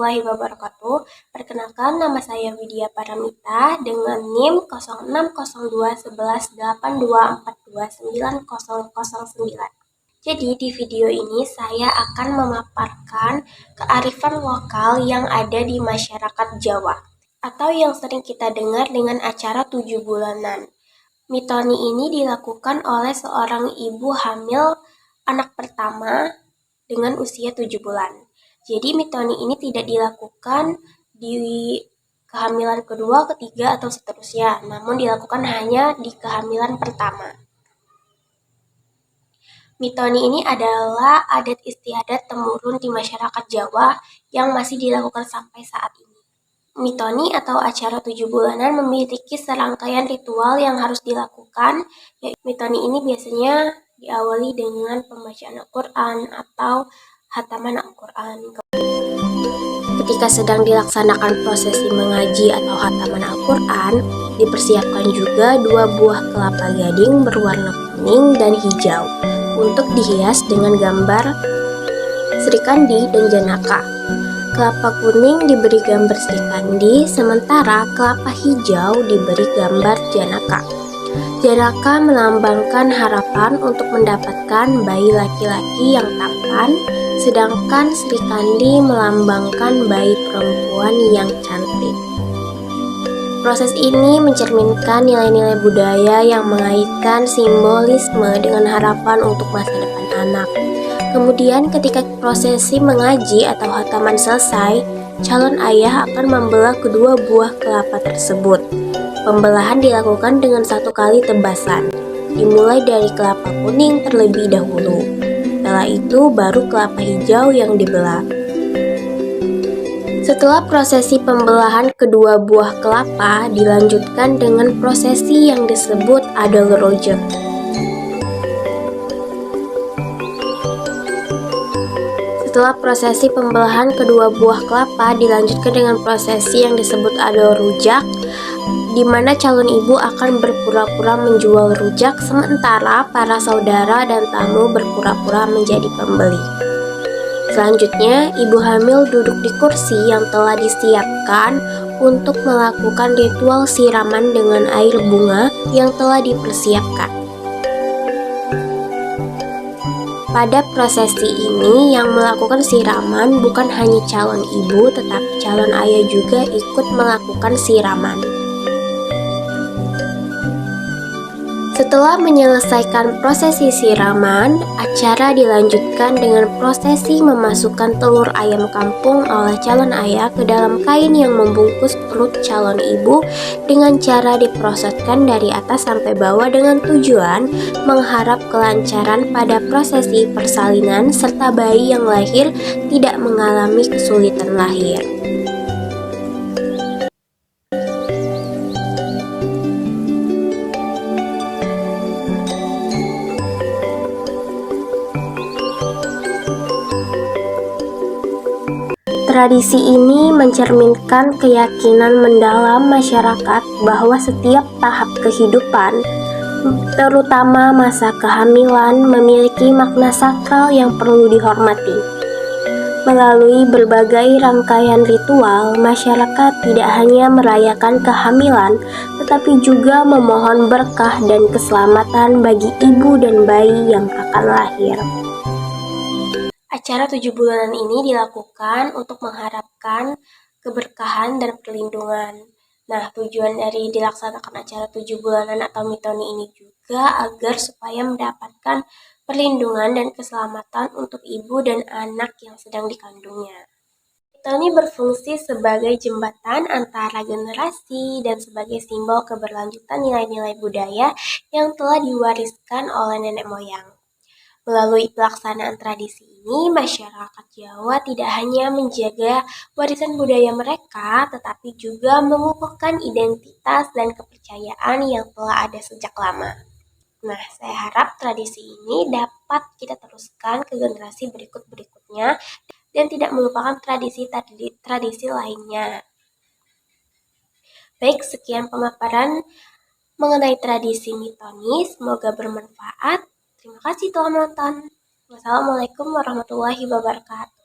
warahmatullahi wabarakatuh. Perkenalkan, nama saya Widya Paramita dengan NIM 06021182429009. Jadi di video ini saya akan memaparkan kearifan lokal yang ada di masyarakat Jawa atau yang sering kita dengar dengan acara 7 bulanan. Mitoni ini dilakukan oleh seorang ibu hamil anak pertama dengan usia 7 bulan. Jadi mitoni ini tidak dilakukan di kehamilan kedua, ketiga, atau seterusnya, namun dilakukan hanya di kehamilan pertama. Mitoni ini adalah adat istiadat temurun di masyarakat Jawa yang masih dilakukan sampai saat ini. Mitoni atau acara 7 bulanan memiliki serangkaian ritual yang harus dilakukan. Mitoni ini biasanya diawali dengan pembacaan Al-Quran atau hataman Al-Quran. Ketika sedang dilaksanakan prosesi mengaji atau hataman Al-Quran, dipersiapkan juga 2 buah kelapa gading berwarna kuning dan hijau untuk dihias dengan gambar Sri Kandi dan Janaka. Kelapa kuning diberi gambar Sri Kandi, sementara kelapa hijau diberi gambar Janaka. Janaka melambangkan harapan untuk mendapatkan bayi laki-laki yang tampan, sedangkan Sri Kandi melambangkan bayi perempuan yang cantik. Proses ini mencerminkan nilai-nilai budaya yang mengaitkan simbolisme dengan harapan untuk masa depan anak. Kemudian ketika prosesi mengaji atau hataman selesai, calon ayah akan membelah kedua buah kelapa tersebut. Pembelahan dilakukan dengan 1 kali tebasan, dimulai dari kelapa kuning terlebih dahulu. Setelah itu baru kelapa hijau yang dibelah. Setelah prosesi pembelahan kedua buah kelapa, dilanjutkan dengan prosesi yang disebut Adol Rojak. Setelah prosesi pembelahan kedua buah kelapa, dilanjutkan dengan prosesi yang disebut Adol Rujak, di mana calon ibu akan berpura-pura menjual rujak, sementara para saudara dan tamu berpura-pura menjadi pembeli. Selanjutnya, ibu hamil duduk di kursi yang telah disiapkan untuk melakukan ritual siraman dengan air bunga yang telah dipersiapkan. Pada prosesi ini yang melakukan siraman bukan hanya calon ibu, tetapi calon ayah juga ikut melakukan siraman. Setelah menyelesaikan prosesi siraman, acara dilanjutkan dengan prosesi memasukkan telur ayam kampung oleh calon ayah ke dalam kain yang membungkus perut calon ibu dengan cara diproseskan dari atas sampai bawah dengan tujuan mengharap kelancaran pada prosesi persalinan serta bayi yang lahir tidak mengalami kesulitan lahir. Tradisi ini mencerminkan keyakinan mendalam masyarakat bahwa setiap tahap kehidupan, terutama masa kehamilan, memiliki makna sakral yang perlu dihormati. Melalui berbagai rangkaian ritual, masyarakat tidak hanya merayakan kehamilan, tetapi juga memohon berkah dan keselamatan bagi ibu dan bayi yang akan lahir. Acara 7 bulanan ini dilakukan untuk mengharapkan keberkahan dan perlindungan. Nah, tujuan dari dilaksanakan acara 7 bulanan atau mitoni ini juga agar supaya mendapatkan perlindungan dan keselamatan untuk ibu dan anak yang sedang dikandungnya. Mitoni berfungsi sebagai jembatan antara generasi dan sebagai simbol keberlanjutan nilai-nilai budaya yang telah diwariskan oleh nenek moyang. Melalui pelaksanaan tradisi ini, masyarakat Jawa tidak hanya menjaga warisan budaya mereka, tetapi juga mengukuhkan identitas dan kepercayaan yang telah ada sejak lama. Nah, saya harap tradisi ini dapat kita teruskan ke generasi berikut-berikutnya dan tidak melupakan tradisi lainnya. Baik, sekian pemaparan mengenai tradisi mitoni, semoga bermanfaat. Terima kasih telah menonton. Wassalamualaikum warahmatullahi wabarakatuh.